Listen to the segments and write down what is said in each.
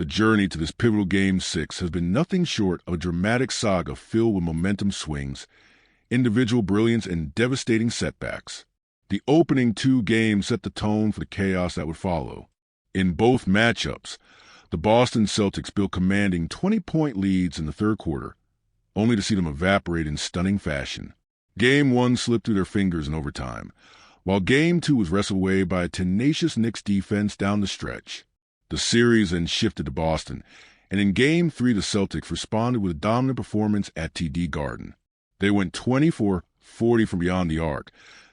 The journey to this pivotal Game 6 has been nothing short of a dramatic saga filled with momentum swings, individual brilliance, and devastating setbacks. The opening two games set the tone for the chaos that would follow. In both matchups, the Boston Celtics built commanding 20-point leads in the third quarter, only to see them evaporate in stunning fashion. Game 1 slipped through their fingers in overtime, while Game 2 was wrestled away by a tenacious Knicks defense down the stretch. The series then shifted to Boston, and in Game 3 the Celtics responded with a dominant performance at TD Garden. They went 20-40 from beyond the arc,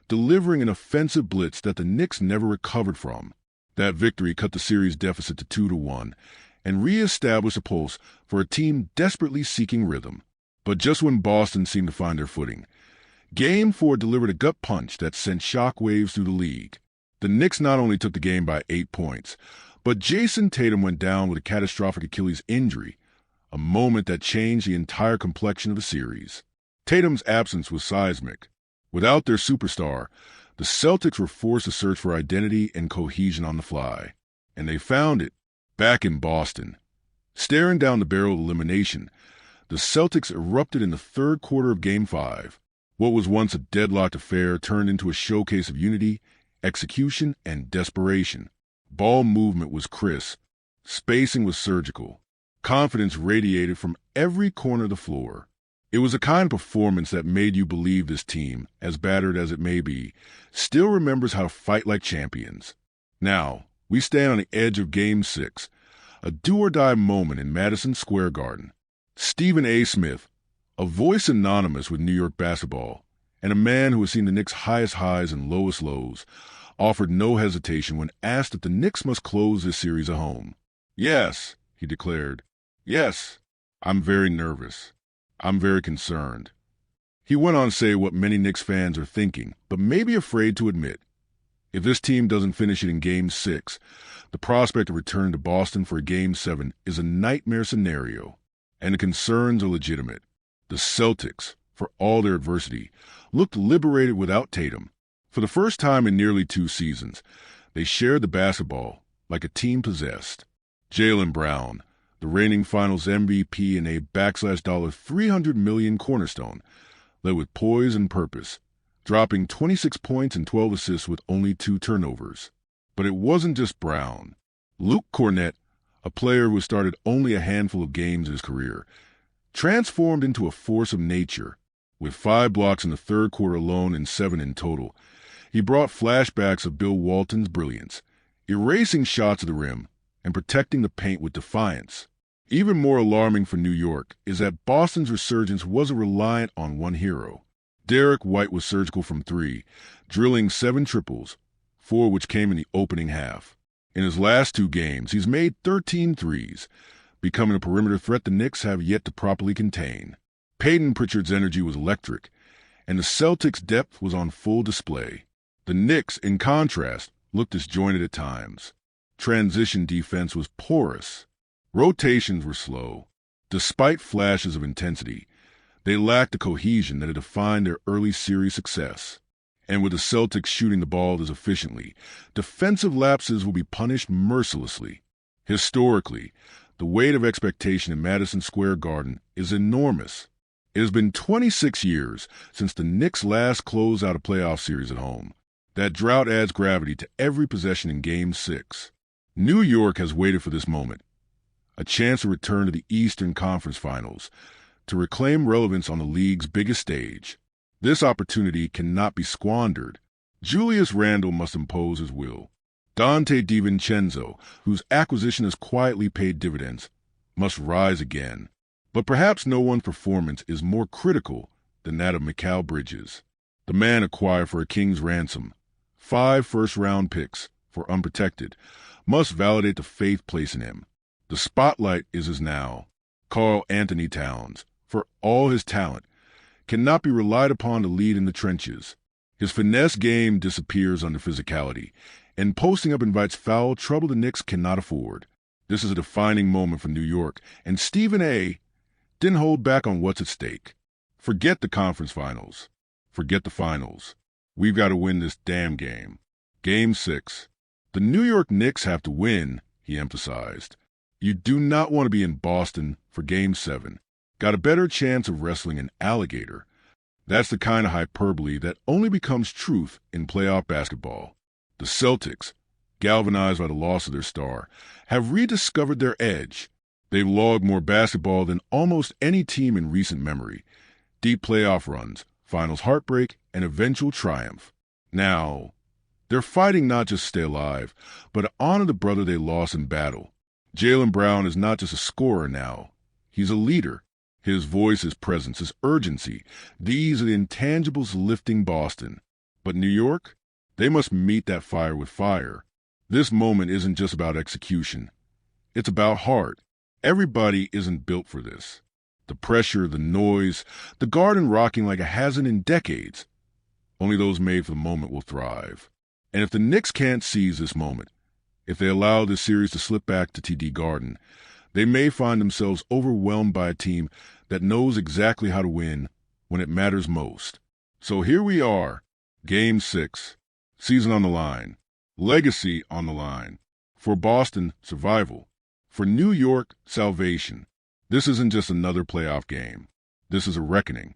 delivering an offensive blitz that the Knicks never recovered from. That victory cut the series deficit to 2-1 and re-established a pulse for a team desperately seeking rhythm. But just when Boston seemed to find their footing, Game 4 delivered a gut punch that sent shockwaves through the league. The Knicks not only took the game by 8 points, but Jason Tatum went down with a catastrophic Achilles injury, a moment that changed the entire complexion of the series. Tatum's absence was seismic. Without their superstar, the Celtics were forced to search for identity and cohesion on the fly. And they found it, back in Boston. Staring down the barrel of elimination, the Celtics erupted in the third quarter of Game 5. What was once a deadlocked affair turned into a showcase of unity, execution, and desperation. Ball movement was crisp. Spacing was surgical. Confidence radiated from every corner of the floor. It was a kind of performance that made you believe this team, as battered as it may be, still remembers how to fight like champions. Now, we stand on the edge of Game 6, a do-or-die moment in Madison Square Garden. Stephen A. Smith, a voice synonymous with New York basketball, and a man who has seen the Knicks' highest highs and lowest lows, offered no hesitation when asked if the Knicks must close this series at home. "Yes," he declared. "Yes, I'm very nervous. I'm very concerned." He went on to say what many Knicks fans are thinking, but may be afraid to admit. If this team doesn't finish it in Game 6, the prospect of returning to Boston for a Game 7 is a nightmare scenario, and the concerns are legitimate. The Celtics, for all their adversity, looked liberated without Tatum. For the first time in nearly 2 seasons, they shared the basketball like a team possessed. Jaylen Brown, the reigning Finals MVP and a $300 million cornerstone, led with poise and purpose, dropping 26 points and 12 assists with only 2 turnovers. But it wasn't just Brown. Luke Kornet, a player who started only a handful of games in his career, transformed into a force of nature. With 5 blocks in the third quarter alone and 7 in total, he brought flashbacks of Bill Walton's brilliance, erasing shots at the rim and protecting the paint with defiance. Even more alarming for New York is that Boston's resurgence wasn't reliant on one hero. Derek White was surgical from 3, drilling 7 triples, 4 which came in the opening half. In his last 2 games, he's made 13 threes, becoming a perimeter threat the Knicks have yet to properly contain. Peyton Pritchard's energy was electric, and the Celtics' depth was on full display. The Knicks, in contrast, looked disjointed at times. Transition defense was porous. Rotations were slow. Despite flashes of intensity, they lacked the cohesion that had defined their early series success. And with the Celtics shooting the ball as efficiently, defensive lapses will be punished mercilessly. Historically, the weight of expectation in Madison Square Garden is enormous. It has been 26 years since the Knicks last closed out a playoff series at home. That drought adds gravity to every possession in Game 6. New York has waited for this moment, a chance to return to the Eastern Conference Finals, to reclaim relevance on the league's biggest stage. This opportunity cannot be squandered. Julius Randle must impose his will. Dante DiVincenzo, whose acquisition has quietly paid dividends, must rise again. But perhaps no one's performance is more critical than that of Mikal Bridges. The man acquired for a king's ransom, 5 first-round picks for unprotected, must validate the faith placed in him. The spotlight is his now. Karl Anthony Towns, for all his talent, cannot be relied upon to lead in the trenches. His finesse game disappears under physicality, and posting up invites foul trouble the Knicks cannot afford. This is a defining moment for New York, and Stephen A. didn't hold back on what's at stake. Forget the conference finals. Forget the finals. We've got to win this damn game. Game 6. The New York Knicks have to win, he emphasized. You do not want to be in Boston for Game 7. Got a better chance of wrestling an alligator. That's the kind of hyperbole that only becomes truth in playoff basketball. The Celtics, galvanized by the loss of their star, have rediscovered their edge. They've logged more basketball than almost any team in recent memory. Deep playoff runs, finals heartbreak, and eventual triumph. Now, they're fighting not just to stay alive, but to honor the brother they lost in battle. Jaylen Brown is not just a scorer now. He's a leader. His voice, his presence, his urgency, these are the intangibles lifting Boston. But New York? They must meet that fire with fire. This moment isn't just about execution. It's about heart. Everybody isn't built for this. The pressure, the noise, the garden rocking like it hasn't in decades. Only those made for the moment will thrive. And if the Knicks can't seize this moment, if they allow this series to slip back to TD Garden, they may find themselves overwhelmed by a team that knows exactly how to win when it matters most. So here we are, Game 6, season on the line, legacy on the line. For Boston, survival. For New York, salvation. This isn't just another playoff game. This is a reckoning.